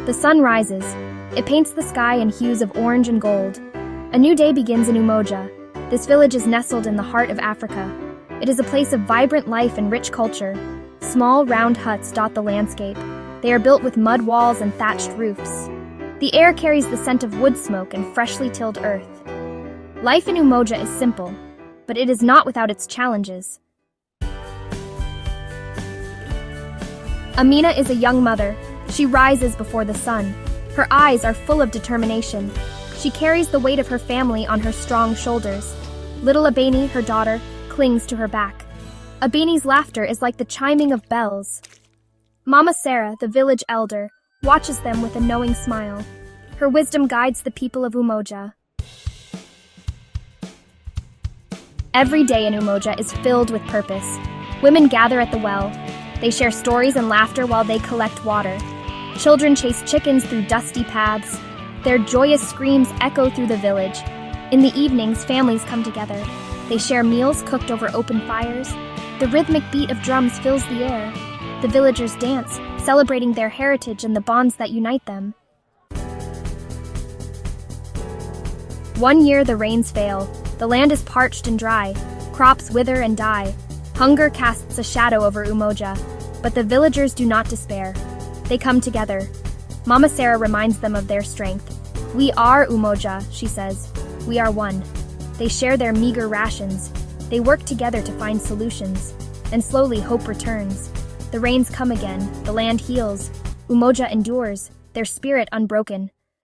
The sun rises. It paints the sky in hues of orange and gold. A new day begins in Umoja. This village is nestled in the heart of Africa. It is a place of vibrant life and rich culture. Small, round huts dot the landscape. They are built with mud walls and thatched roofs. The air carries the scent of wood smoke and freshly tilled earth. Life in Umoja is simple, but it is not without its challenges. Amina is a young mother. She rises before the sun. Her eyes are full of determination. She carries the weight of her family on her strong shoulders. Little Abeni, her daughter, clings to her back. Abeni's laughter is like the chiming of bells. Mama Sarah, the village elder, watches them with a knowing smile. Her wisdom guides the people of Umoja. Every day in Umoja is filled with purpose. Women gather at the well. They share stories and laughter while they collect water. Children chase chickens through dusty paths. Their joyous screams echo through the village. In the evenings, families come together. They share meals cooked over open fires. The rhythmic beat of drums fills the air. The villagers dance, celebrating their heritage and the bonds that unite them. One year, the rains fail. The land is parched and dry. Crops wither and die. Hunger casts a shadow over Umoja, but the villagers do not despair. They come together. Mama Sarah reminds them of their strength. "We are Umoja," she says. "We are one." They share their meager rations. They work together to find solutions. And slowly hope returns. The rains come again, the land heals. Umoja endures, their spirit unbroken.